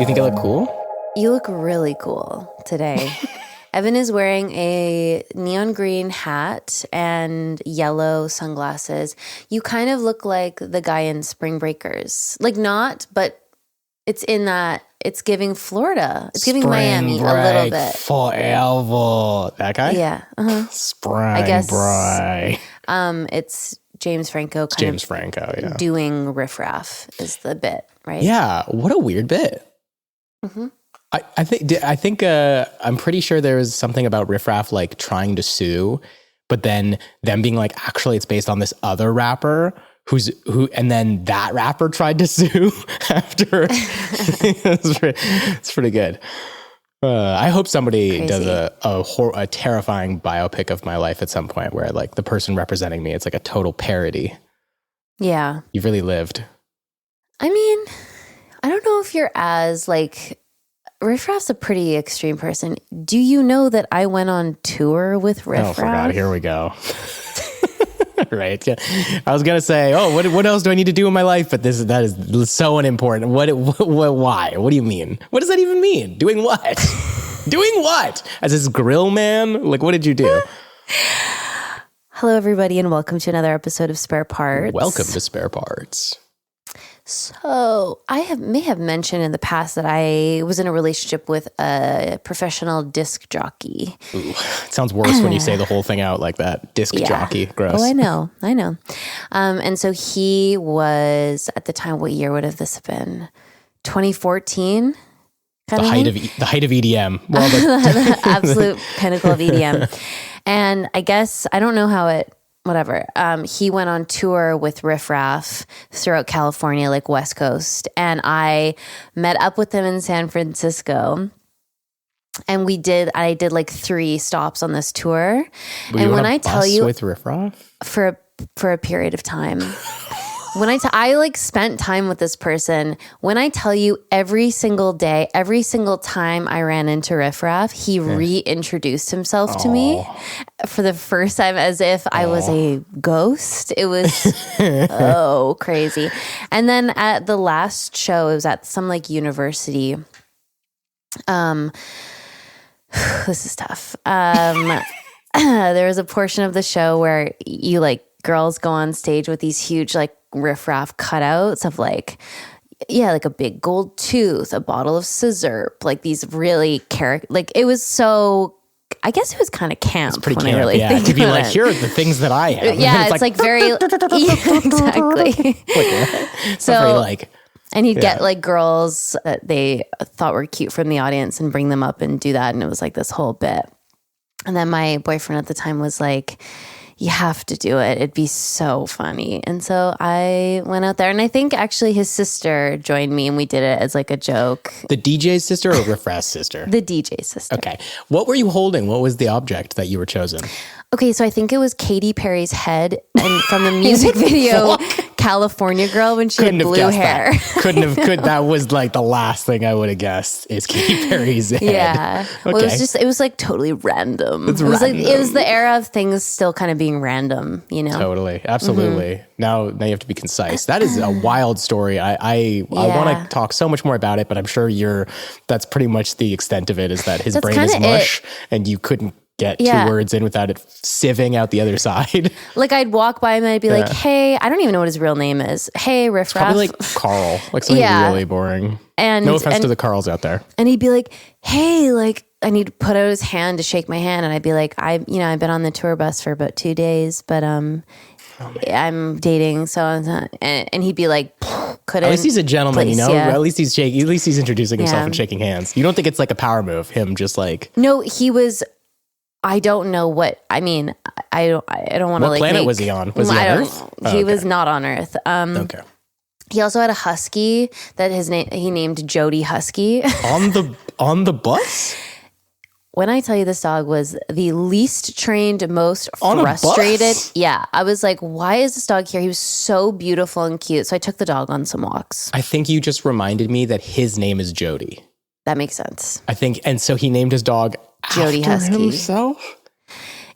you think I look cool? You look really cool today. Evan is wearing a neon green hat and yellow sunglasses. You kind of look like the guy in Spring Breakers. Like not, but it's in that, it's giving Florida. It's giving Miami a little bit. Forever. That guy? Yeah. Uh-huh. Spring I guess Break. It's James Franco Yeah. doing Riff Raff is the bit, right? Yeah. What a weird bit. Mm-hmm. I think I'm pretty sure there was something about Riff Raff like trying to sue, but then them being like, actually, it's based on this other rapper and then that rapper tried to sue after. It's pretty good. I hope somebody does a terrifying biopic of my life at some point where like the person representing me, it's like a total parody. Yeah. You've really lived. I mean, I don't know if you're as like, Riff Raff's a pretty extreme person. Do you know that I went on tour with Riff Raff? Oh, forgot. Here we go. Right. Yeah. I was going to say, what else do I need to do in my life? But that is so unimportant. Why? What do you mean? What does that even mean? Doing what? Doing what? As this grill man? Like, what did you do? Hello, everybody, and welcome to another episode of Spare Parts. Welcome to Spare Parts. So I may have mentioned in the past that I was in a relationship with a professional disc jockey. Ooh, it sounds worse when you say the whole thing out like that. Disc jockey. Gross. Oh, I know. And so he was, at the time, what year would have this been? 2014? The height of EDM. Well, the absolute pinnacle of EDM. And I guess, I don't know how it, whatever. He went on tour with Riff Raff throughout California, like West Coast. And I met up with him in San Francisco. And I did like 3 stops on this tour. And when I tell you with Riff Raff? For a period of time. When I like spent time with this person, when I tell you every single day, every single time I ran into Riff Raff, he reintroduced himself to me for the first time as if I was a ghost. It was crazy. And then at the last show, it was at some like university. This is tough. There was a portion of the show where you like girls go on stage with these huge like Riff Raff cutouts of like a big gold tooth, a bottle of scissor, like these really like it was so, I guess it was kind of camp. It's pretty when camp, I really think to be about like, it. here are the things that I have. Yeah, it's like very, exactly. So very like, and he'd get like girls that they thought were cute from the audience and bring them up and do that. And it was like this whole bit. And then my boyfriend at the time was like, you have to do it. It'd be so funny. And so I went out there, and I think actually his sister joined me, and we did it as like a joke. The DJ's sister or Riff Raff's sister? The DJ's sister. Okay. What were you holding? What was the object that you were chosen? Okay, so I think it was Katy Perry's head, and from the music video California Girl when she had blue hair. That was like the last thing I would have guessed is Katy Perry's head. Yeah. Okay. Well, it was like totally random. It was the era of things still kind of being random, you know? Totally. Absolutely. Mm-hmm. Now you have to be concise. That is a wild story. I want to talk so much more about it, but I'm sure that's pretty much the extent of it, is that his brain is mush and you couldn't get 2 words in without it sieving out the other side. Like I'd walk by him and I'd be like, hey, I don't even know what his real name is. Hey, Riff Raff. Probably like Carl, like something really boring. And no offense to the Carls out there. And he'd be like, hey, like, and he'd put out his hand to shake my hand. And I'd be like, I've been on the tour bus for about 2 days, but I'm dating. So, and he'd be like, couldn't. At least he's a gentleman, you know? Yeah. At least he's introducing himself and shaking hands. You don't think it's like a power move, him just like. No, he was. I don't know what, I mean, I don't want to like. What planet was he on? Was he on Earth? He was not on Earth. Okay. He also had a husky that he named Jody Husky. On the bus? When I tell you this dog was the least trained, most on frustrated. A bus? Yeah. I was like, why is this dog here? He was so beautiful and cute. So I took the dog on some walks. I think you just reminded me that his name is Jody. That makes sense. I think, and so he named his dog Jody after Husky himself?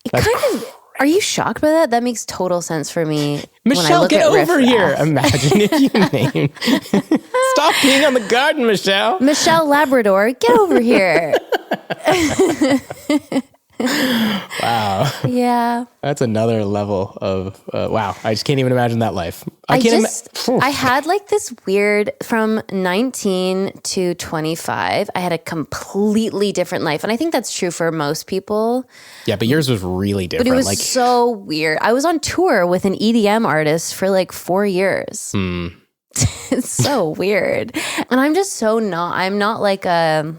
It kind of Are you shocked by that? That makes total sense for me. Michelle, get over here. Imagine if you named. Stop peeing on the garden, Michelle. Michelle Labrador, get over here. Wow. Yeah. That's another level of, wow. I just can't even imagine that life. I had like this weird, from 19 to 25, I had a completely different life. And I think that's true for most people. Yeah, but yours was really different. But it was so weird. I was on tour with an EDM artist for like 4 years. It's so weird. And I'm just I'm not like a...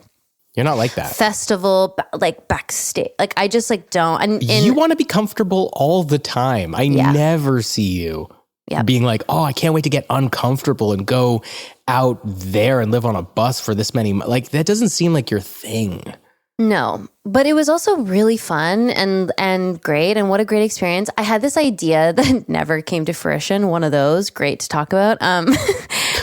You're not like that. Festival, like backstage. Like I just like don't. And you want to be comfortable all the time. I never see you being like, oh, I can't wait to get uncomfortable and go out there and live on a bus for this many. Like that doesn't seem like your thing. No, but it was also really fun and great. And what a great experience. I had this idea that never came to fruition. One of those, great to talk about.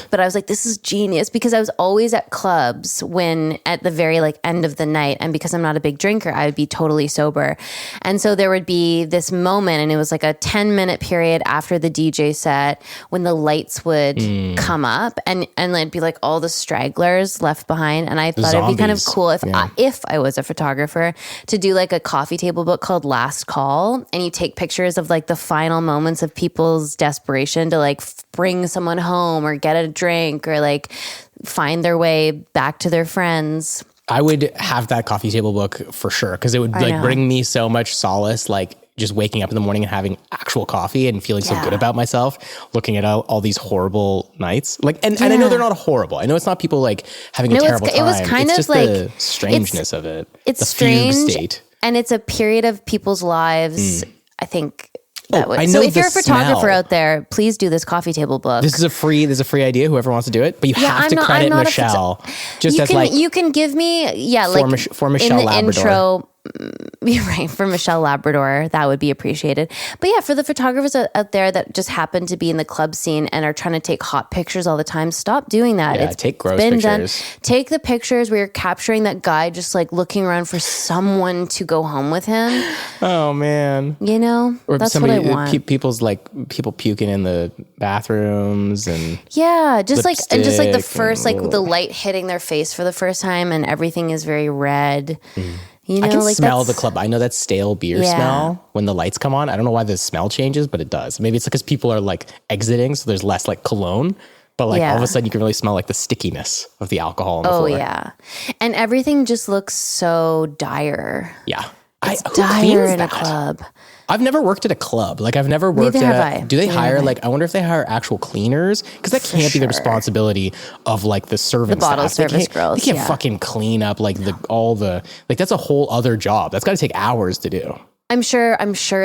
But I was like, this is genius, because I was always at clubs when at the very like end of the night. And because I'm not a big drinker, I would be totally sober. And so there would be this moment, and it was like a 10-minute period after the DJ set when the lights would come up and it'd be like all the stragglers left behind. And I thought it'd be kind of cool if I was a photographer to do like a coffee table book called Last Call. And you take pictures of like the final moments of people's desperation to like bring someone home or get a drink or like find their way back to their friends. I would have that coffee table book for sure, because it would like bring me so much solace, like just waking up in the morning and having actual coffee and feeling so good about myself, looking at all these horrible nights. Like, and I know they're not horrible. I know it's not people like having a terrible time. It was kind of just like the strangeness of it. It's the strange, fugue state. And it's a period of people's lives. I think. I know so if you're a photographer smell. out there, please do this coffee table book. This is a free idea. Whoever wants to do it, but you have to credit Michelle. You can give me for Michelle in the Labrador. intro. Right, for Michelle Labrador, that would be appreciated. But yeah, for the photographers out there that just happen to be in the club scene and are trying to take hot pictures all the time, stop doing that. Yeah, take gross pictures. Take the pictures where you're capturing that guy just like looking around for someone to go home with him. Oh man, you know, or that's what I want. People's like people puking in the bathrooms and just like the first like the light hitting their face for the first time and everything is very red. You know, I can like smell the club. I know that stale beer smell when the lights come on. I don't know why the smell changes, but it does. Maybe it's because people are like exiting, so there's less like cologne. But like all of a sudden you can really smell like the stickiness of the alcohol on the floor. Oh yeah. And everything just looks so dire. Yeah. It's dire in a club. I've never worked at a club. Like I've never worked do they hire like, I wonder if they hire actual cleaners? Because that can't be the responsibility of like the serving staff. The bottle service girls. They can't fucking clean up like that's a whole other job. That's got to take hours to do. I'm sure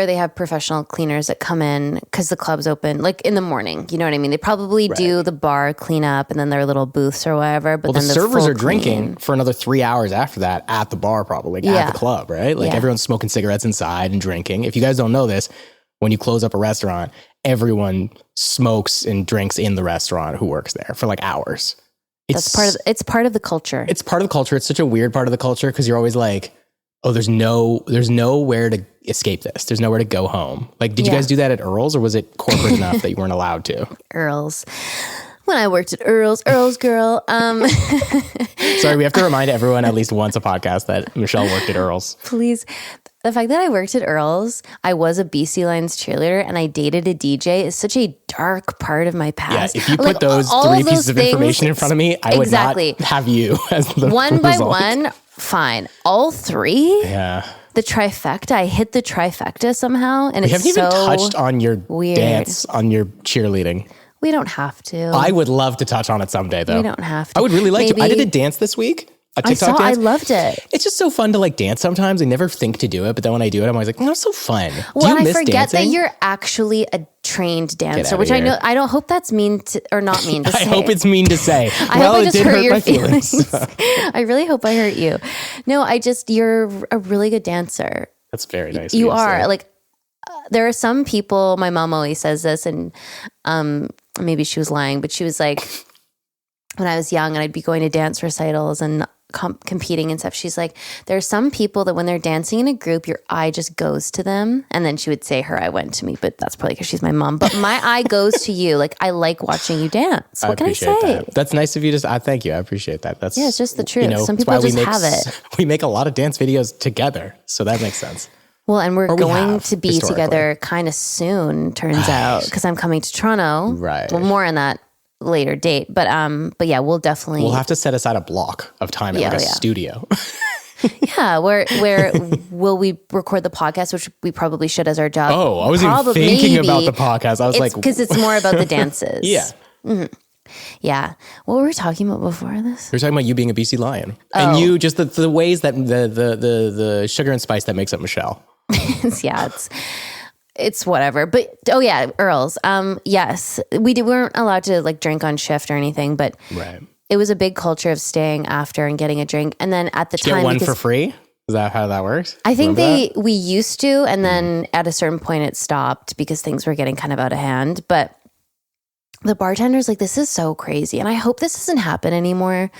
they have professional cleaners that come in because the club's open like in the morning. You know what I mean? They probably do the bar cleanup and then their little booths or whatever. But then the servers are drinking for another 3 hours after that at the bar, probably at the club, right? Like everyone's smoking cigarettes inside and drinking. If you guys don't know this, when you close up a restaurant, everyone smokes and drinks in the restaurant who works there for like hours. It's part of the culture. It's part of the culture. It's such a weird part of the culture because you're always like, oh, there's nowhere to escape this. There's nowhere to go home. Like, did you guys do that at Earl's, or was it corporate enough that you weren't allowed to? Earl's. When I worked at Earl's girl. Sorry, we have to remind everyone at least once a podcast that Michelle worked at Earl's. Please. The fact that I worked at Earl's, I was a BC Lions cheerleader, and I dated a DJ is such a dark part of my past. Yeah, if you put those three pieces of information in front of me, I would not have you as the one by one. Fine. All three? Yeah. The trifecta. I hit the trifecta somehow. And we haven't even touched on your dance, on your cheerleading. We don't have to. I would love to touch on it someday, though. We don't have to. I would really like to. I did a dance this week. A TikTok dance. I loved it. It's just so fun to like dance sometimes. I never think to do it, but then when I do it, I'm always like, oh, it's so fun. Well, I forget that you're actually a trained dancer, which I know. I don't hope that's mean to, or not mean to say. I hope it's mean to say. I hope I just hurt your feelings. I really hope I hurt you. No, you're a really good dancer. That's very nice. You are like. There are some people. My mom always says this, and maybe she was lying, but she was like, when I was young, and I'd be going to dance recitals, and competing and stuff, she's like, there are some people that when they're dancing in a group, your eye just goes to them. And then she would say her eye went to me, but that's probably because she's my mom. But my eye goes to you. Like, I like watching you dance. What can I say? That. That's nice of you to thank you. I appreciate that. That's it's just the truth. Some people just have it. We make a lot of dance videos together. So that makes sense. Well, and we're going to be together kind of soon, turns out, because I'm coming to Toronto. Right. Well, more on that later date. But yeah, we'll have to set aside a block of time at a studio. Yeah, where will we record the podcast, which we probably should as our job. Oh, I was even thinking about the podcast. I was like, because it's more about the dances. Yeah. Mm-hmm. Yeah. What were we talking about before this? We were talking about you being a BC Lion. And you just the ways that the sugar and spice that makes up Michelle. Yeah, it's whatever. But Earls. Yes, we weren't allowed to like drink on shift or anything, but it was a big culture of staying after and getting a drink. And then at the time, get one for free. Is that how that works? I think we used to, and then at a certain point it stopped because things were getting kind of out of hand. But the bartender's like, this is so crazy, and I hope this doesn't happen anymore.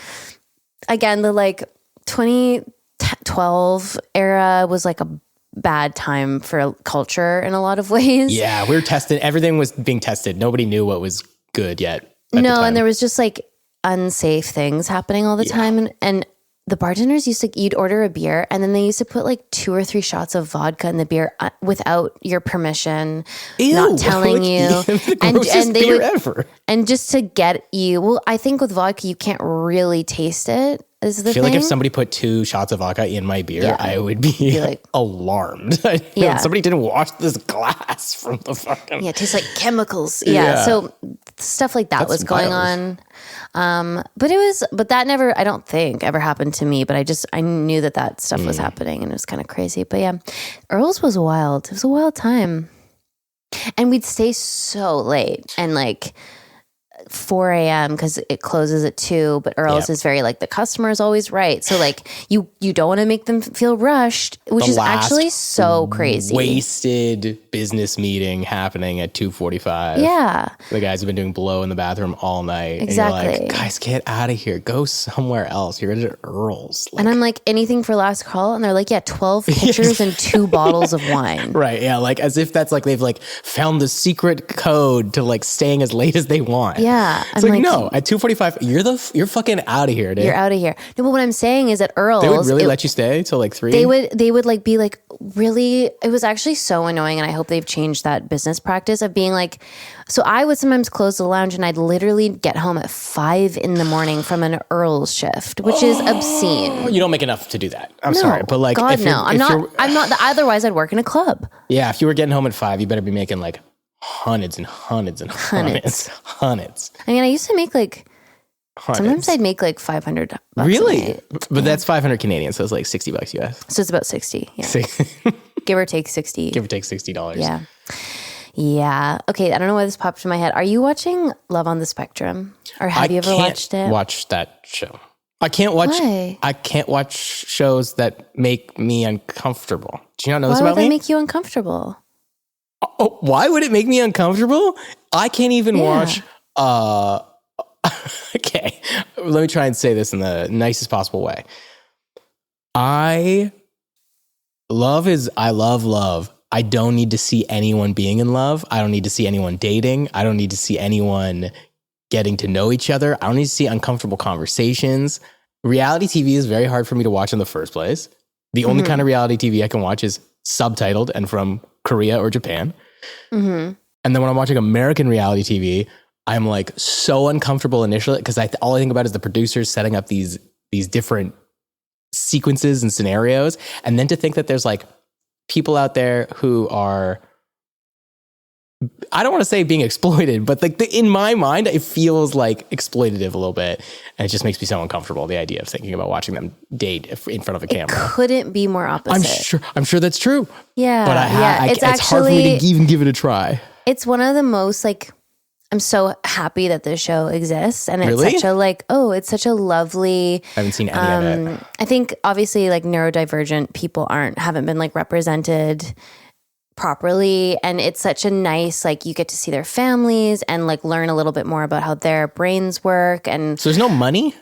Again, the like 2012 era was like a bad time for culture in a lot of ways. Yeah, we were tested. Everything was being tested. Nobody knew what was good yet. No, and there was just like unsafe things happening all the time. And the bartenders you'd order a beer, and then they used to put like 2 or 3 shots of vodka in the beer without your permission, not telling you. And they would ever. And just to get you, well, I think with vodka, you can't really taste it. I feel like if somebody put 2 shots of vodka in my beer, I would be like alarmed. Somebody didn't wash this glass from the fucking... Yeah, it tastes like chemicals. Yeah. So stuff like that was going on. But that never, I don't think, ever happened to me. But I knew that stuff was happening, and it was kind of crazy. But yeah, Earl's was wild. It was a wild time. And we'd stay so late and like 4 a.m. because it closes at 2, but Earl's is very like the customer is always right. So like you don't want to make them feel rushed, which is actually so crazy. Wasted business meeting happening at 2:45. Yeah. The guys have been doing blow in the bathroom all night. Exactly. And you're like, guys, get out of here. Go somewhere else. You're at Earl's. And I'm like, anything for last call? And they're like, 12 pitchers and 2 bottles of wine. Right. Yeah. Like as if that's like they've like found the secret code to like staying as late as they want. Yeah. It's like, no, at 2:45, you're fucking out of here, dude. You're out of here. No, but what I'm saying is at Earl's, they would really let you stay till like 3. They would like be like, really? It was actually so annoying, and I hope they've changed that business practice of being like, so I would sometimes close the lounge and I'd literally get home at 5 a.m. from an Earl's shift, which is obscene. You don't make enough to do that. I'm sorry, but like, God, no, I'm not. Otherwise, I'd work in a club. Yeah, if you were getting home at 5, you better be making like hundreds and hundreds and hundreds. I mean, I used to make like sometimes I'd make like $500. Really? But that's 500 Canadian, so it's like $60 US. So it's about 60. Yeah. Give or take 60. Give or take $60. Yeah. Yeah. Okay. I don't know why this popped in my head. Are you watching Love on the Spectrum, or have you ever watched it? Watch that show. I can't watch. Why? I can't watch shows that make me uncomfortable. Do you not know this about me? Why would that make you uncomfortable? Oh, why would it make me uncomfortable? I can't even watch. Okay, let me try and say this in the nicest possible way. I love love. I don't need to see anyone being in love. I don't need to see anyone dating. I don't need to see anyone getting to know each other. I don't need to see uncomfortable conversations. Reality TV is very hard for me to watch in the first place. The only kind of reality TV I can watch is subtitled and from Korea or Japan. Mm-hmm. And then when I'm watching American reality TV, I'm like so uncomfortable initially because all I think about is the producers setting up these different sequences and scenarios. And then to think that there's like people out there who are, I don't want to say being exploited, but like in my mind, it feels like exploitative a little bit. And it just makes me so uncomfortable, the idea of thinking about watching them date in front of a camera. Couldn't be more opposite. I'm sure that's true. Yeah. But it's hard for me to even give it a try. It's one of the most like, I'm so happy that this show exists. And it's really? Such a like, it's such a lovely. I haven't seen any of it. I think obviously like neurodivergent people haven't been like represented properly, and it's such a nice, like, you get to see their families and like learn a little bit more about how their brains work. And so there's no money?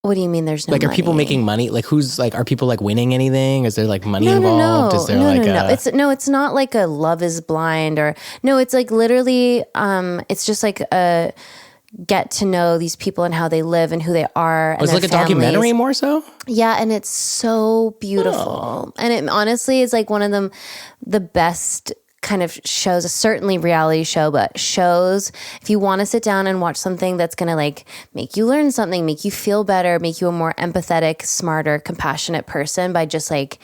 What do you mean there's no Like, money? are people making money? Like, who's like, are people like winning anything? Is there like money involved? Is there It's not like a Love is Blind or no, it's like literally, it's just like a get to know these people and how they live and who they are. And it's like a documentary more so? Yeah. And it's so beautiful. And it honestly is like one of the best kind of shows, certainly reality show, but shows, if you want to sit down and watch something that's going to like make you learn something, make you feel better, make you a more empathetic, smarter, compassionate person by just like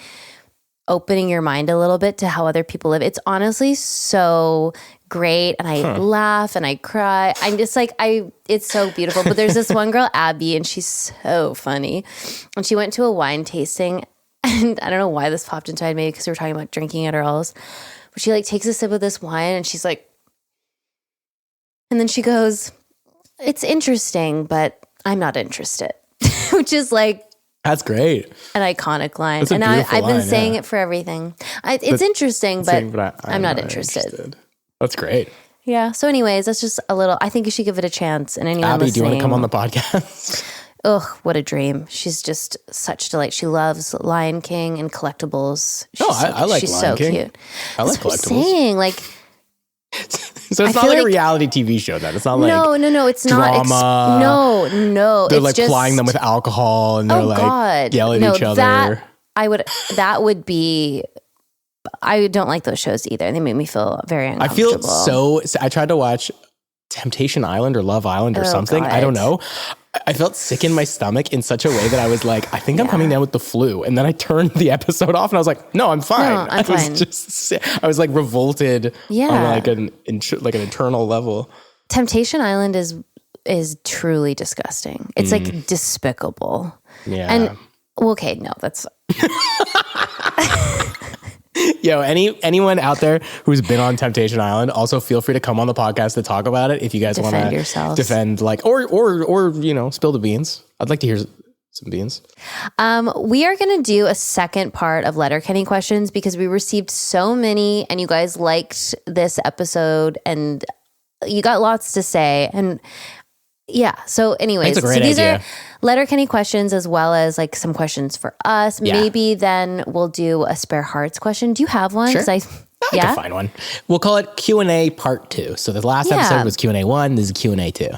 opening your mind a little bit to how other people live. It's honestly so great. And I laugh and I cry. I'm just like, it's so beautiful. But there's this one girl, Abby, and she's so funny. And she went to a wine tasting, and I don't know why this popped into my head, maybe because we were talking about drinking at Earl's. She like takes a sip of this wine and she's like, and then she goes, it's interesting, but I'm not interested, which is like, that's great. An iconic line. That's and I've been saying it for everything. It's interesting, but I'm not interested. That's great. Yeah. So anyways, that's just a little, I think you should give it a chance. And anyone Abby, listening, do you want to come on the podcast? Ugh, what a dream. She's just such delight. She loves Lion King and collectibles. I like she's Lion so King. Cute. I like That's what I'm collectibles. saying. Like, so it's not like a reality TV show then. It's not like no, it's drama. Not. No. They're it's like just, plying them with alcohol and they're like yelling at each other. That would be, I don't like those shows either. They make me feel very uncomfortable. I tried to watch Temptation Island or Love Island or something. God. I don't know. I felt sick in my stomach in such a way that I was like, I think I'm coming down with the flu. And then I turned the episode off and I was like, no, I'm fine. No, I'm fine. I was like revolted on like an internal level. Temptation Island is truly disgusting. It's like despicable. Yeah. And okay, no, that's Yo, anyone out there who's been on Temptation Island, also feel free to come on the podcast to talk about it if you guys want to defend, like, or spill the beans. I'd like to hear some beans. We are going to do a second part of Letterkenny questions because we received so many, and you guys liked this episode, and you got lots to say, and yeah. So anyways, that's a great idea. Are Letterkenny questions as well as like some questions for us. Yeah. Maybe then we'll do a spare hearts question. Do you have one? Sure. I can find one. We'll call it Q&A part 2. So the last episode was Q&A 1. This is Q&A 2.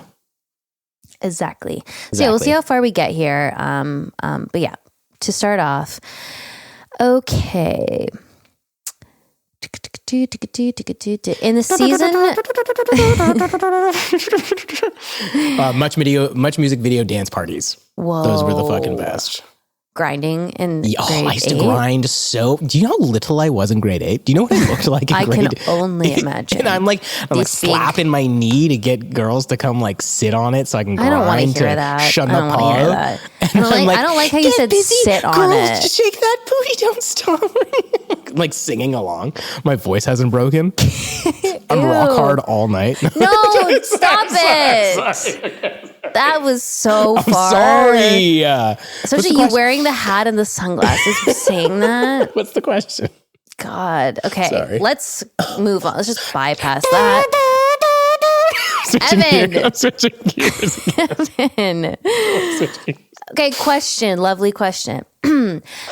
Exactly. So yeah, we'll see how far we get here. But yeah, to start off, okay. In the season, much music video dance parties. Whoa. Those were the fucking best. Grinding in grade I used 8? to grind so. Do you know how little I was in grade 8? Do you know what I looked like in grade 8? I can only imagine. And I'm like slapping my knee to get girls to come like sit on it so I can grind. I don't want to hear that. Shut up, Paul. I don't like how you said busy. sit on girls, it. Just shake that booty, don't stop. Like singing along. My voice hasn't broken. I'm rock hard all night. No, stop it. Sorry. That was so far. I'm sorry. Especially you wearing the hat and the sunglasses for saying that. What's the question? God. Okay. Sorry. Let's move on. Let's just bypass that. Evan. I'm switching gears. Evan. Okay, question. Lovely question.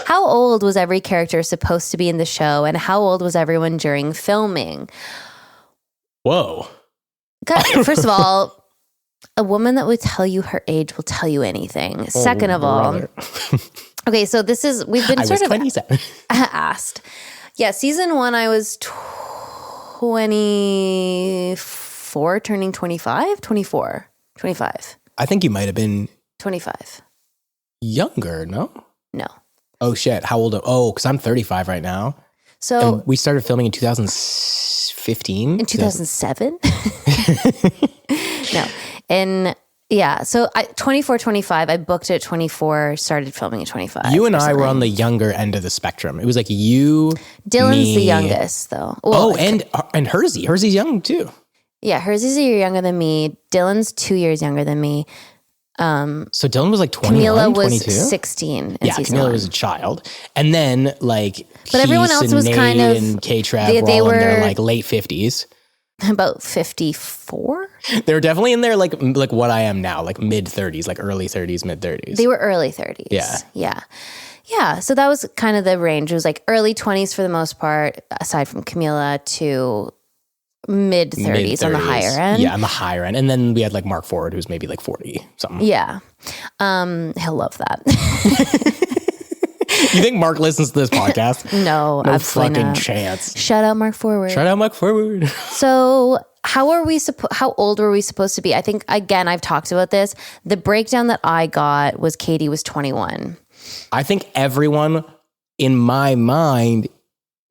How old was every character supposed to be in the show, and how old was everyone during filming? Whoa. God, first of all, a woman that would tell you her age will tell you anything. Second of all, okay, so we've been sort of 27. asked. Yeah, season 1, I was 24, turning 25, 24, 25. I think you might have been 25. Younger, no? No. Oh, shit. How old? Oh, because I'm 35 right now. So and we started filming in 2015. In 2007? No. So 24, 25, I booked at 24, started filming at 25. You and I were on the younger end of the spectrum. It was like you, Dylan's me. the youngest, though. Well, and Hersey. Hersey's young, too. Yeah, Hersey's a year younger than me. Dylan's 2 years younger than me. So Dylan was like 21, Camila was 22? 16 Yeah, Camila was a child. And then like but everyone else was Nate kind of and K-Trav were all in their like late 50s. About 54. They were definitely in there like what I am now, like mid 30s, like early 30s, mid 30s. They were early 30s. Yeah. So that was kind of the range. It was like early 20s for the most part, aside from Camila, to mid 30s on the higher end. Yeah, on the higher end. And then we had like Mark Ford, who's maybe like 40 something. Yeah. He'll love that. You think Mark listens to this podcast? No, absolutely fucking not. chance. Shout out Mark Forward. Shout out Mark Forward. So how old were we supposed to be? I think, again, I've talked about this. The breakdown that I got was Katie was 21. I think everyone in my mind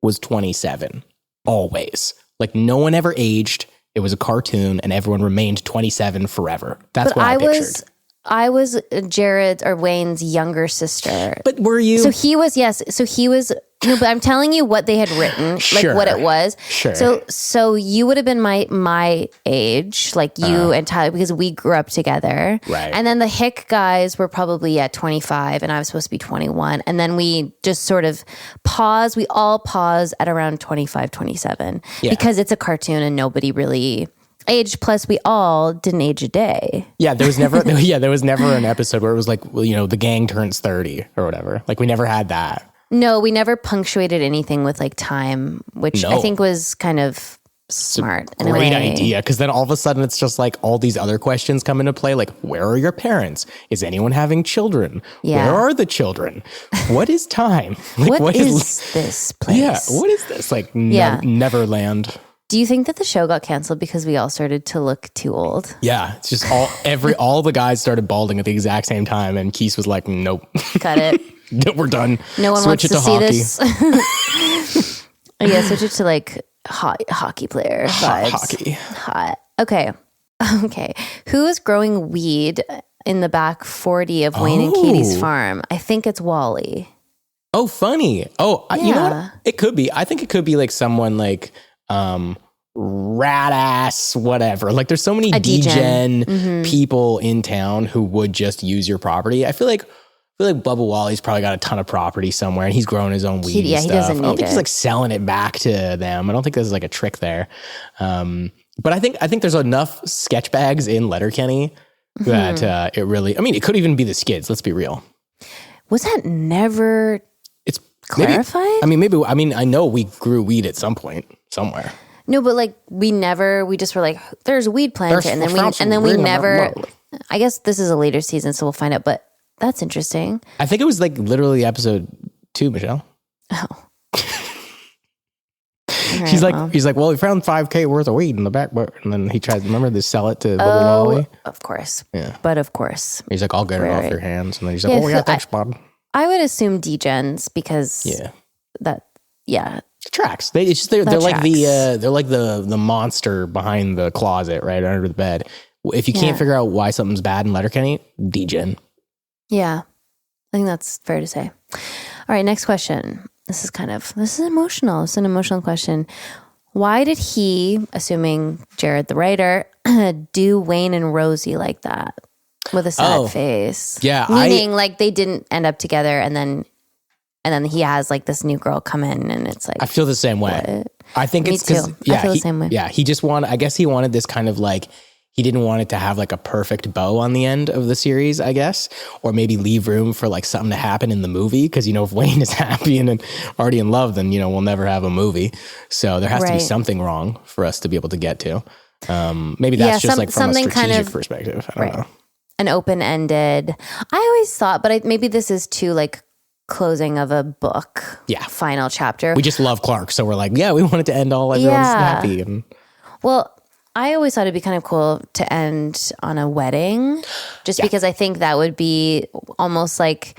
was 27. Always. Like no one ever aged. It was a cartoon and everyone remained 27 forever. That's what I pictured. I was Jared's or Wayne's younger sister. But were you? So he was, yes. So he was, no, but I'm telling you what they had written, like what it was. Sure. So you would have been my age, like you and Tyler, because we grew up together. Right. And then the Hick guys were probably at 25 and I was supposed to be 21. And then we just sort of paused. We all paused at around 25, 27 because it's a cartoon and nobody really aged, plus we all didn't age a day. Yeah, there was never an episode where it was like, well, you know, the gang turns 30 or whatever. Like we never had that. No, we never punctuated anything with like time, which I think was kind of smart. Great idea, because then all of a sudden it's just like all these other questions come into play, like where are your parents? Is anyone having children? Yeah. Where are the children? What is time? Like, what is this place? Yeah, what is this? Like Neverland. Do you think that the show got canceled because we all started to look too old? Yeah, it's just all the guys started balding at the exact same time, and Keith was like, "Nope, got it. We're done. No one Switch wants to hockey. see this." Yeah, switch it to like hockey player vibes. Hockey. Hot. Okay. Who is growing weed in the back 40 of Wayne and Katie's farm? I think it's Wally. Oh, funny. Oh, you know what? It could be. I think it could be like someone like. Rat ass, whatever. Like there's so many degen people in town who would just use your property. I feel like Bubba Wally's probably got a ton of property somewhere and he's growing his own weed and stuff. He doesn't need I don't think it. he's like selling it back to them. I don't think there's like a trick there. But I think there's enough sketch bags in Letterkenny that it really, I mean, it could even be the Skids. Let's be real. Was that never It's clarified? I know we grew weed at some point somewhere. No, but like we just were like, there's weed planted, and then we never. I guess this is a later season, so we'll find out. But that's interesting. I think it was like literally episode 2, Michelle. Oh, he's like, well, we found $5,000 worth of weed in the back, and then he tried. Remember to sell it to Bubba Wally. Of course. Yeah, but of course. He's like, I'll get it off your hands, and then he's like, oh yeah, thanks, bud. I would assume degens because it tracks. They're like the monster behind the closet right under the bed. If you can't figure out why something's bad in Letterkenny, degen. Yeah, I think that's fair to say. All right, next question. This is emotional. It's an emotional question. Why did he, assuming Jared the writer, do Wayne and Rosie like that with a sad face? Yeah, meaning like they didn't end up together, and then he has like this new girl come in, and it's like I feel the same way. What? I think Me it's because too. I feel the same way. Yeah, he just wanted. I guess he wanted this kind of like. He didn't want it to have like a perfect bow on the end of the series, I guess, or maybe leave room for like something to happen in the movie. Because, you know, if Wayne is happy and already in love, then, you know, we'll never have a movie. So there has to be something wrong for us to be able to get to. Maybe that's just like from a strategic kind of perspective. I don't know. An open-ended. I always thought, but maybe this is too like closing of a book. Yeah. Final chapter. We just love Clark. So we're like, yeah, we want it to end all everyone's happy. And well, I always thought it'd be kind of cool to end on a wedding, just because I think that would be almost like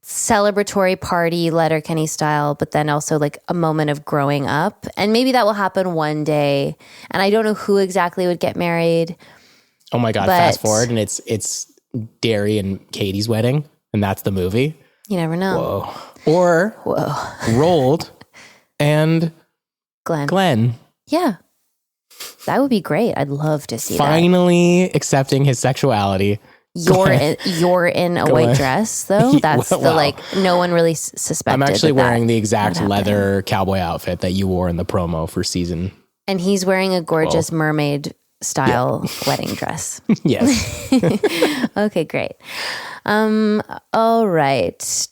celebratory party, Letterkenny style, but then also like a moment of growing up. And maybe that will happen one day. And I don't know who exactly would get married. Oh my God, fast forward and it's Derry and Katie's wedding, and that's the movie. You never know. Whoa. Or Rolled and Glenn. Yeah. That would be great. I'd love to see finally accepting his sexuality. You're in a white dress, though. That's no one really suspected. I'm actually wearing the exact leather cowboy outfit that you wore in the promo for season And he's wearing a gorgeous mermaid style wedding dress. Yes. Okay, great. All right.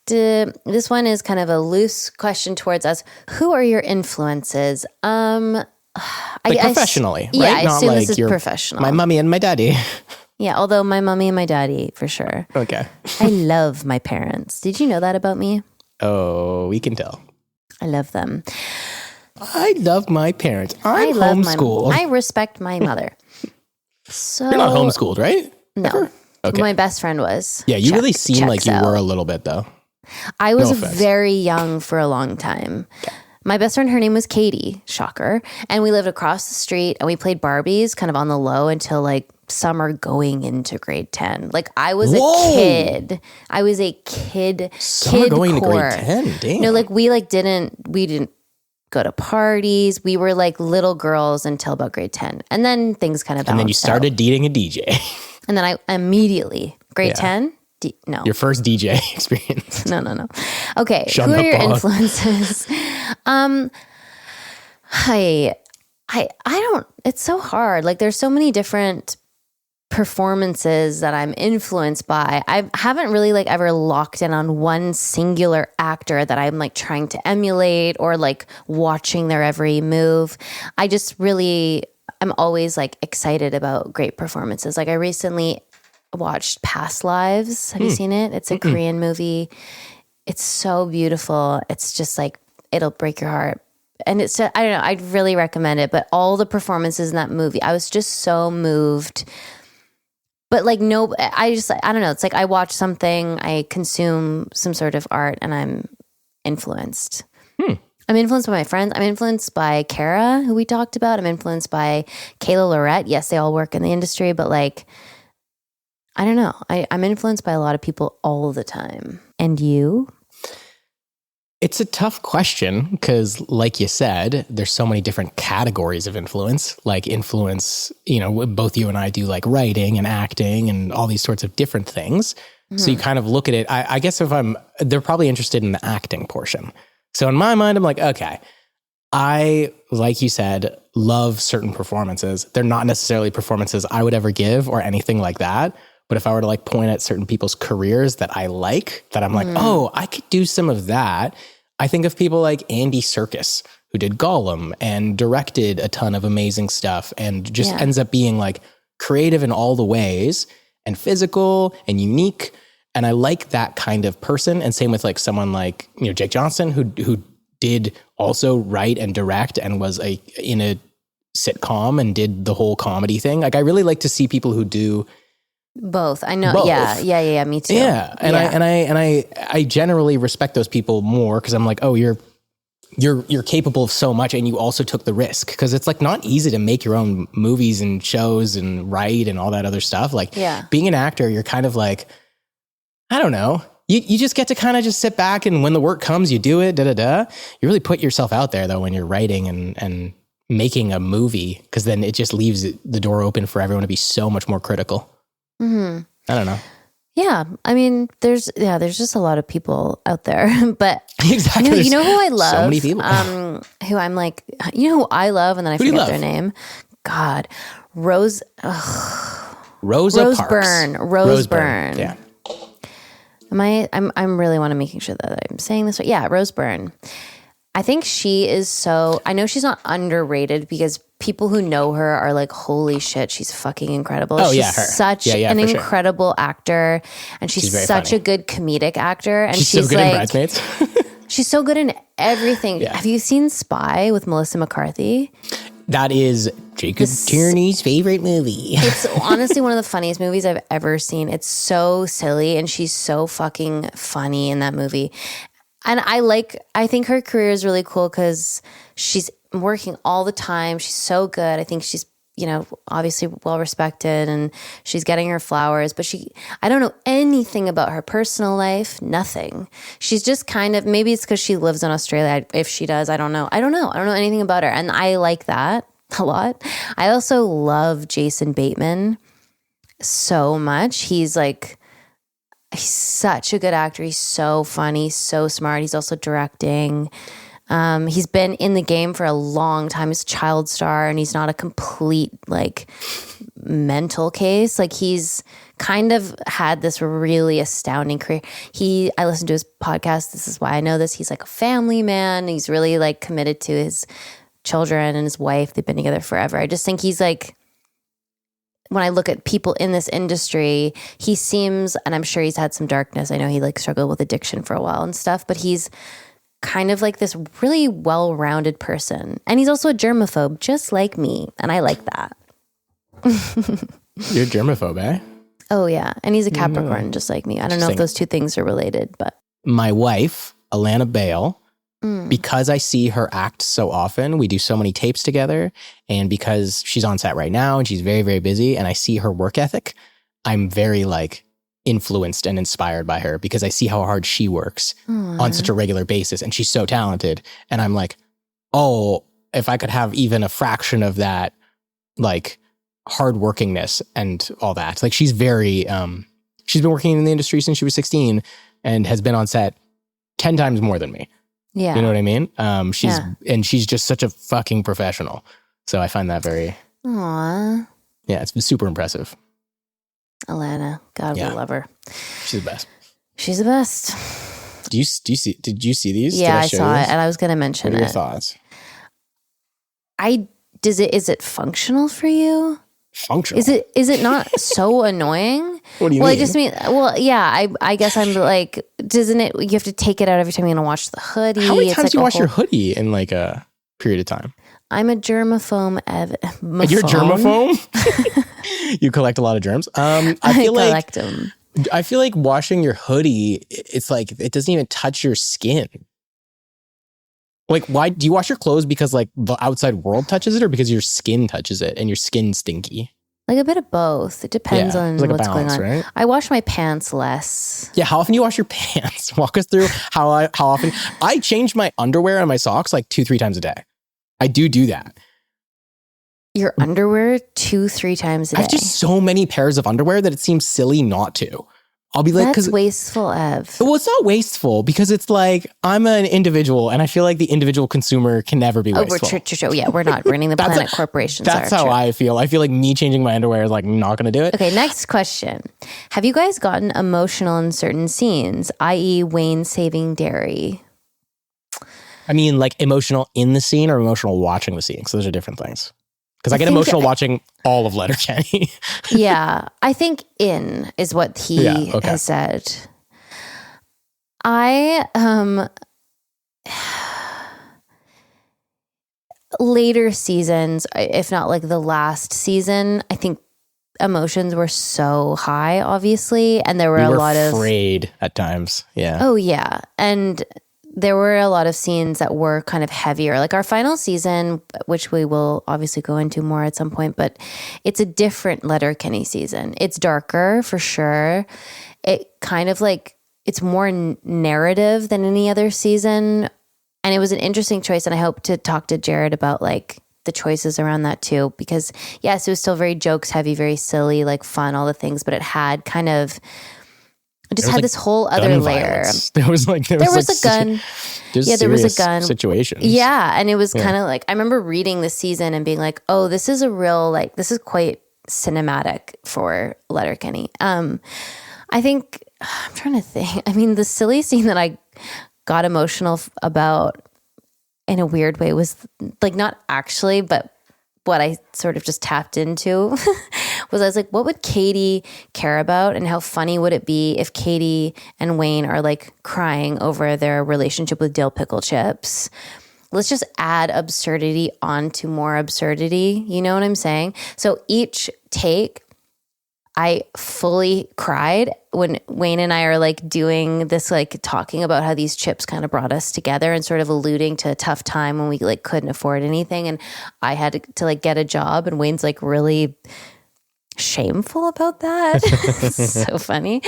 This one is kind of a loose question towards us. Who are your influences? Professionally, right? Yeah, I Not assume like this is professional. My mommy and my daddy. Yeah, although my mommy and my daddy, for sure. Okay. I love my parents. Did you know that about me? Oh, we can tell. I love them. I love my parents. I'm love homeschooled. I respect my mother. So You're not homeschooled, right? No. Ever? Okay. My best friend was. Yeah, you really seem like you were a little bit, though. I was offense. very young for a long time. My best friend, her name was Katie, shocker. And we lived across the street and we played Barbies kind of on the low until like summer going into grade 10. Like I was a kid. I was a kid. Summer going to grade 10, damn. No, like we didn't go to parties. We were like little girls until about grade 10. And then things kind of balanced. And then you started dating a DJ. And then I immediately, grade 10? No. Your first DJ experience. No. Okay, Shut who are up, your Paula. influences? I don't, it's so hard. Like there's so many different performances that I'm influenced by. I haven't really like ever locked in on one singular actor that I'm like trying to emulate or like watching their every move. I just really, I'm always like excited about great performances. Like I recently watched Past Lives. Have you seen it? It's a Korean movie. It's so beautiful. It's just like, it'll break your heart. And it's, I don't know, I'd really recommend it. But all the performances in that movie, I was just so moved. But like, no, I don't know. It's like I watch something, I consume some sort of art and I'm influenced. I'm influenced by my friends. I'm influenced by Kara, who we talked about. I'm influenced by Kayla Lorette. Yes, they all work in the industry, but like, I don't know. I'm influenced by a lot of people all the time. And you? It's a tough question because, like you said, there's so many different categories of influence. Like influence, both you and I do like writing and acting and all these sorts of different things. Mm-hmm. So you kind of look at it. I guess they're probably interested in the acting portion. So in my mind, I'm like, okay, I, like you said, love certain performances. They're not necessarily performances I would ever give or anything like that. But if I were to like point at certain people's careers that I like, that I'm like, oh, I could do some of that. I think of people like Andy Serkis, who did Gollum and directed a ton of amazing stuff and just ends up being like creative in all the ways and physical and unique. And I like that kind of person. And same with like someone like, Jake Johnson, who did also write and direct and was in a sitcom and did the whole comedy thing. Like I really like to see people who do both. I know. Both. Yeah. Me too. Yeah. And I generally respect those people more because I'm like, oh, you're capable of so much and you also took the risk because it's like not easy to make your own movies and shows and write and all that other stuff. Like being an actor, you're kind of like, I don't know. You just get to kind of just sit back and when the work comes, you do it, You really put yourself out there though when you're writing and making a movie because then it just leaves the door open for everyone to be so much more critical. Mm-hmm. I don't know. Yeah. I mean, there's just a lot of people out there, but exactly. You know who I love? So many people. Who I'm like, who I love, and then I forget their name. God, Rosa Byrne. Yeah. I'm really want to making sure that I'm saying this right. Yeah, Rose Byrne. I think she is so, I know she's not underrated because people who know her are like, holy shit, she's fucking incredible. Oh, she's her. Such an incredible actor. And she's such a good comedic actor. And she's so good like, in Bridesmaids. She's so good in everything. Yeah. Have you seen Spy with Melissa McCarthy? That is Jacob Tierney's favorite movie. It's honestly one of the funniest movies I've ever seen. It's so silly and she's so fucking funny in that movie. And I think her career is really cool because she's working all the time. She's so good. I think she's, obviously well respected and she's getting her flowers, but I don't know anything about her personal life, nothing. She's just kind of, maybe it's because she lives in Australia. If she does, I don't know. I don't know anything about her. And I like that a lot. I also love Jason Bateman so much. He's such a good actor. He's so funny, so smart. He's also directing. He's been in the game for a long time. He's a child star, and he's not a complete like mental case. Like he's kind of had this really astounding career. I listened to his podcast. This is why I know this. He's like a family man. He's really like committed to his children and his wife. They've been together forever. I just think he's like, when I look at people in this industry, he seems, and I'm sure he's had some darkness. I know he like struggled with addiction for a while and stuff, but he's kind of like this really well-rounded person. And he's also a germaphobe, just like me. And I like that. You're a germaphobe, eh? Oh, yeah. And he's a Capricorn, just like me. I don't know if those two things are related, but. My wife, Alana Bale, because I see her act so often, we do so many tapes together, and because she's on set right now and she's very, very busy, and I see her work ethic, I'm very like influenced and inspired by her because I see how hard she works on such a regular basis, and she's so talented. And I'm like, oh, if I could have even a fraction of that, like hardworkingness and all that. Like she's very, she's been working in the industry since she was 16 and has been on set 10 times more than me. Yeah. You know what I mean? She's just such a fucking professional. So I find that very, Aww. Yeah, it's super impressive. Alana, God, we love her. She's the best. She's the best. Did you see these? Yeah, I saw it, and I was going to mention it. What are it. your thoughts? Is it functional for you? Functional? Is it not so annoying? What do you mean? I just mean, I guess I'm like, doesn't it, you have to take it out every time you're going to wash the hoodie. How many times do you wash your hoodie in like a period of time? I'm a germaphobe. You're germaphobe? You collect a lot of germs? I collect them. I feel like washing your hoodie, it's like, it doesn't even touch your skin. Like, why do you wash your clothes? Because like the outside world touches it, or because your skin touches it and your skin's stinky? Like a bit of both. It depends on like what's balance, going on. Right? I wash my pants less. Yeah, how often do you wash your pants? Walk us through how often. I change my underwear and my socks like 2-3 times a day. I do that. Your underwear 2-3 times a day? I have just so many pairs of underwear that it seems silly not to. I'll be like, that's wasteful, Ev. Well, it's not wasteful because it's like, I'm an individual and I feel like the individual consumer can never be wasteful. True. Yeah, we're not running the planet. Corporations That's how I feel. I feel like me changing my underwear is like not going to do it. Okay, next question. Have you guys gotten emotional in certain scenes, i.e. Wayne saving Derry? I mean, like emotional in the scene or emotional watching the scene? So those are different things. Because I get emotional watching all of Letterkenny. Yeah, I think in is what he has said. Later seasons, if not like the last season, I think emotions were so high, obviously, and there were a lot of afraid at times. Yeah. Oh yeah, and there were a lot of scenes that were kind of heavier. Like our final season, which we will obviously go into more at some point, but it's a different Letterkenny season. It's darker for sure. It kind of like, it's more narrative than any other season. And it was an interesting choice. And I hope to talk to Jared about like the choices around that too, because yes, it was still very jokes heavy, very silly, like fun, all the things, but it had kind of, it just had like this whole other layer. There was a gun. There was a gun situation. Yeah. And it was kind of like, I remember reading the season and being like, oh, this is a real, like, this is quite cinematic for Letterkenny. I think, I'm trying to think. I mean, the silly scene that I got emotional about in a weird way was like, not actually, but what I sort of just tapped into was I was like, what would Katie care about? And how funny would it be if Katie and Wayne are like crying over their relationship with dill pickle chips? Let's just add absurdity onto more absurdity. You know what I'm saying? So each take, I fully cried when Wayne and I are like doing this, like talking about how these chips kind of brought us together and sort of alluding to a tough time when we like couldn't afford anything. And I had to like get a job, and Wayne's like really shameful about that. So funny.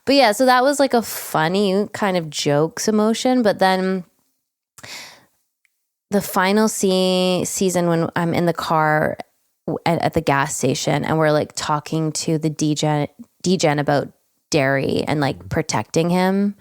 But yeah, so that was like a funny kind of jokes emotion. But then the final season when I'm in the car at the gas station and we're like talking to the DGen about Derry and like protecting him.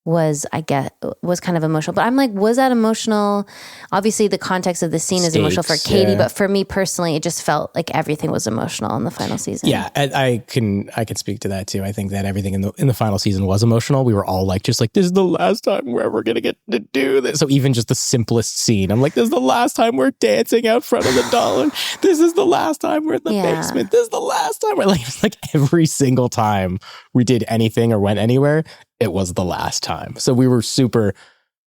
was kind of emotional. But I'm like, was that emotional? Obviously, the context of the scene is emotional for Katie, but for me personally, it just felt like everything was emotional in the final season. Yeah, I can speak to that too. I think that everything in the final season was emotional. We were all like, just like, this is the last time we're ever gonna get to do this. So even just the simplest scene, I'm like, this is the last time we're dancing out front of the dollar. This is the last time we're in the basement. This is the last time we're like every single time we did anything or went anywhere, it was the last time. So we were super,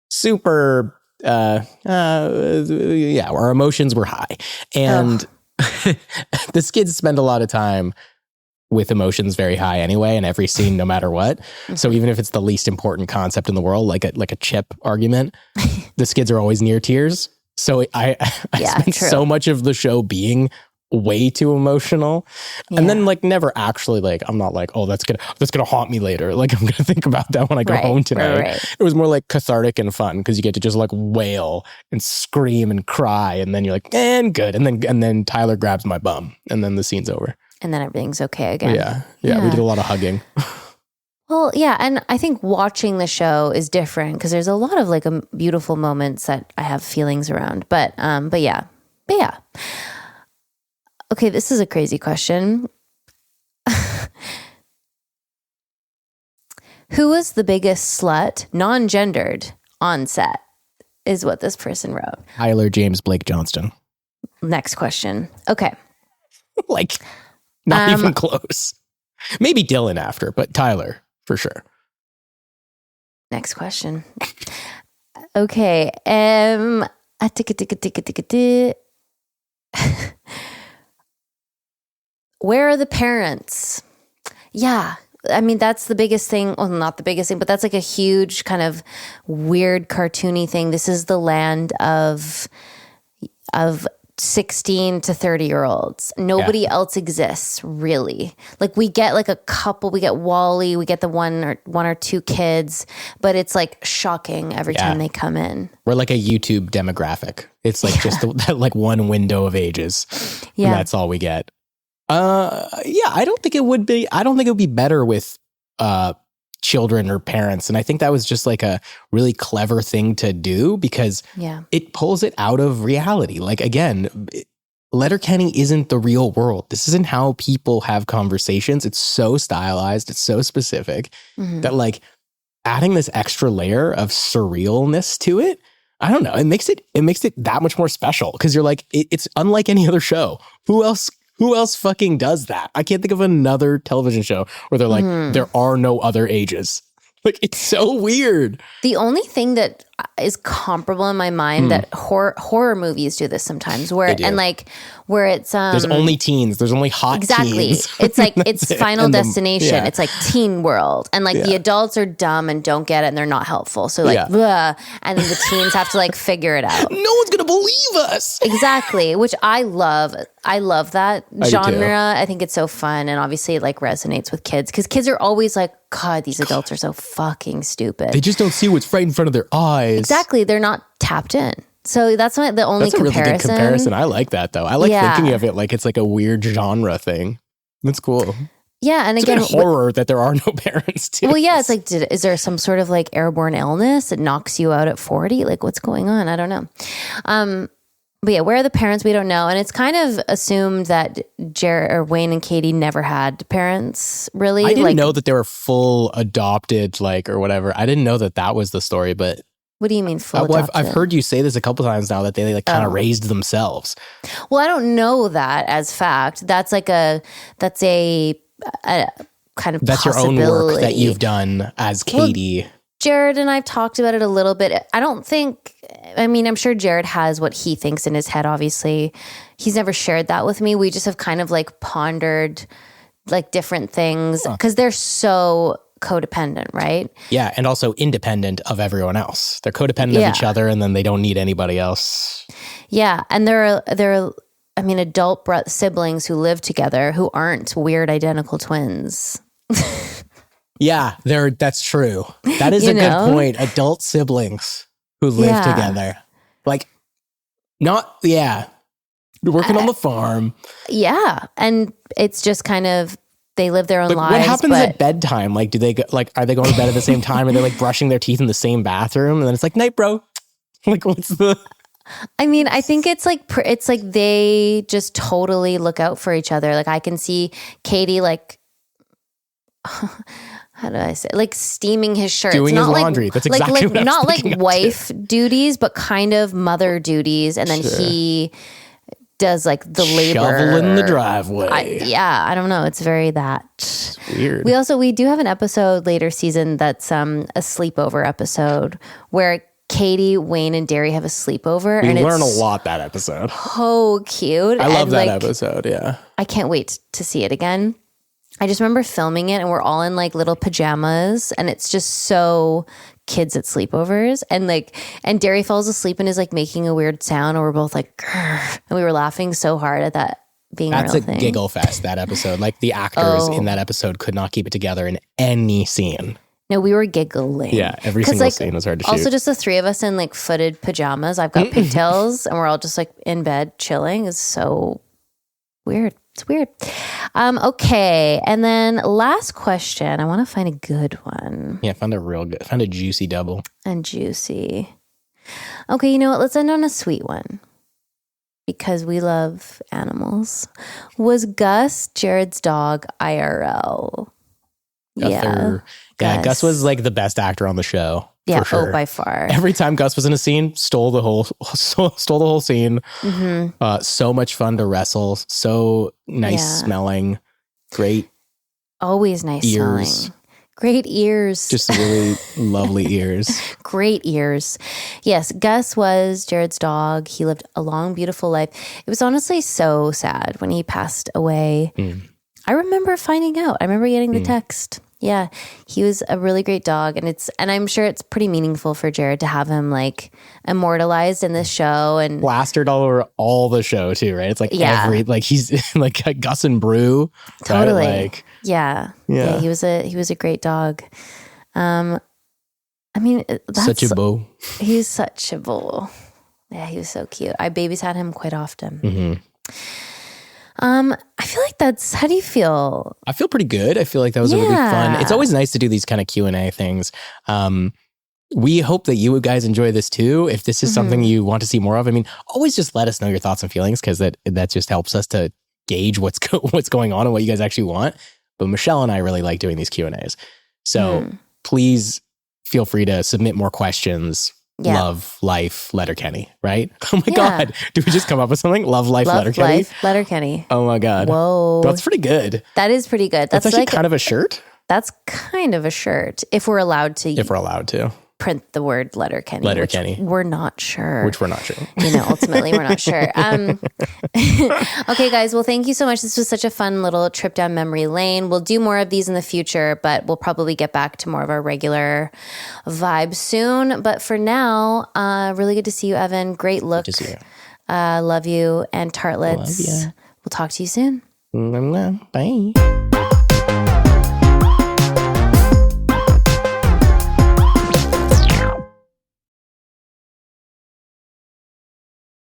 super, our emotions were high. And the kids spend a lot of time with emotions very high anyway, in every scene, no matter what. So even if it's the least important concept in the world, like a chip argument, the skids are always near tears. So I spent so much of the show being way too emotional, and then like never actually like, I'm not like, oh, that's gonna haunt me later, like I'm gonna think about that when I go home tonight. It was more like cathartic and fun because you get to just like wail and scream and cry, and then you're like, and good, and then Tyler grabs my bum, and then the scene's over, and then everything's okay again. Yeah, we did a lot of hugging. Well, yeah, and I think watching the show is different because there's a lot of like beautiful moments that I have feelings around, but yeah. Okay, this is a crazy question. Who was the biggest slut, non-gendered, on set, is what this person wrote. Tyler James Blake Johnston. Next question. Okay. Like, not even close. Maybe Dylan after, but Tyler, for sure. Next question. Okay. Where are the parents? Yeah. I mean, that's the biggest thing. Well, not the biggest thing, but that's like a huge kind of weird cartoony thing. This is the land of 16 to 30-year-olds. Nobody else exists, really. Like we get like a couple, we get Wally, we get the one or two kids, but it's like shocking every time they come in. We're like a YouTube demographic. It's like just like one window of ages. Yeah. And that's all we get. I don't think it would be better with children or parents. And I think that was just like a really clever thing to do because it pulls it out of reality. Like again, Letterkenny isn't the real world. This isn't how people have conversations. It's so stylized, it's so specific that like adding this extra layer of surrealness to it, I don't know, it makes it that much more special because you're like, it's unlike any other show. Who else fucking does that? I can't think of another television show where they're like, there are no other ages. Like, it's so weird. The only thing that is comparable in my mind that horror movies do this sometimes, where it's there's only teens, there's only hot teens. It's like it's Final Destination. It's like Teen World, and like the adults are dumb and don't get it, and they're not helpful. So like, blah, and then the teens have to like figure it out. No one's gonna believe us. Exactly, which I love. I love that genre. I think it's so fun, and obviously it like resonates with kids because kids are always like, God, these adults are so fucking stupid. They just don't see what's right in front of their eyes. Exactly. They're not tapped in. So that's not the only comparison. That's a really good comparison. I like that though. I like thinking of it like it's like a weird genre thing. That's cool. Yeah. And it's again, horror that there are no parents too. Well, yeah. It's like, is there some sort of like airborne illness that knocks you out at 40? Like what's going on? I don't know. But yeah, where are the parents? We don't know. And it's kind of assumed that Wayne and Katie never had parents, really. I didn't know that they were full adopted, like, or whatever. I didn't know that was the story, but... What do you mean full adopted? I've heard you say this a couple times now, that they like kind of raised themselves. Well, I don't know that as fact. That's a kind of That's your own work that you've done as Katie. Well, Jared and I've talked about it a little bit. I'm sure Jared has what he thinks in his head, obviously. He's never shared that with me. We just have kind of like pondered like different things because they're so codependent, right? Yeah, and also independent of everyone else. They're codependent of each other and then they don't need anybody else. Yeah, and they're adult siblings who live together who aren't weird identical twins. Yeah, that's true. That is a good point. Adult siblings who live together. Like, working on the farm. Yeah. And it's just kind of they live their own But lives. what happens at bedtime? Like, do they are they going to bed at the same time? Are they like brushing their teeth in the same bathroom? And then it's like, night, bro. Like, what's the... I mean, I think it's like they just totally look out for each other. Like I can see Katie like, how do I say it? Like steaming his shirts. Doing his not laundry. Like, That's exactly what I was not like thinking of wife duties, but kind of mother duties. And then he does like the labor. Shovel in the driveway. I don't know. It's very that. It's weird. We do have an episode later season that's a sleepover episode where Katie, Wayne, and Derry have a sleepover. We and learn it's a lot that episode. So cute. I love that episode, yeah. I can't wait to see it again. I just remember filming it and we're all in like little pajamas and it's just so kids at sleepovers. And Derry falls asleep and is like making a weird sound and we're both like, grr, and we were laughing so hard at that being a real thing. That's a giggle fest, that episode. Like the actors in that episode could not keep it together in any scene. No, we were giggling. Yeah, every single scene was hard to shoot. Also, just the three of us in like footed pajamas. I've got pigtails, and we're all just like in bed chilling. It's so weird. It's weird. Okay, and then last question. I want to find a good one. Yeah, found a juicy double. And juicy. Okay, you know what? Let's end on a sweet one. Because we love animals. Was Gus Jared's dog IRL? Yeah, Gus was like the best actor on the show. Yeah, for sure. by far. Every time Gus was in a scene, stole the whole scene. Mm-hmm. So much fun to wrestle. So nice smelling. Great. Always nice ears. smelling. Great ears. Just really lovely ears. Great ears. Yes, Gus was Jared's dog. He lived a long, beautiful life. It was honestly so sad when he passed away. I remember finding out. I remember getting the text. Yeah, he was a really great dog, and I'm sure it's pretty meaningful for Jared to have him like immortalized in this show and plastered all over all the show too, right? It's like he's like Gus and Brew, totally. Right? Like, yeah. He was a great dog. I mean, that's such a beau. He's such a beau. Yeah, he was so cute. I babysat him quite often. Mm-hmm. I feel like how do you feel? I feel pretty good. I feel like that was a really fun. It's always nice to do these kind of Q&A things. We hope that you guys enjoy this too. If this is something you want to see more of, I mean, always just let us know your thoughts and feelings because that just helps us to gauge what's going on and what you guys actually want. But Michelle and I really like doing these Q&As. So please feel free to submit more questions. Yeah. Love, life, Letterkenny, right? Oh my God. Did we just come up with something? Love, life, Letterkenny? Life, Letterkenny. Oh my God. Whoa. That's pretty good. That is pretty good. That's actually like, kind of a shirt. That's kind of a shirt. If we're allowed to print the word Letterkenny. Letterkenny. Which we're not sure. Ultimately we're not sure. Okay, guys. Well, thank you so much. This was such a fun little trip down memory lane. We'll do more of these in the future, but we'll probably get back to more of our regular vibe soon. But for now, really good to see you, Evan. Great look. Good to see you. Love you. And tartlets. Love ya. We'll talk to you soon. Bye.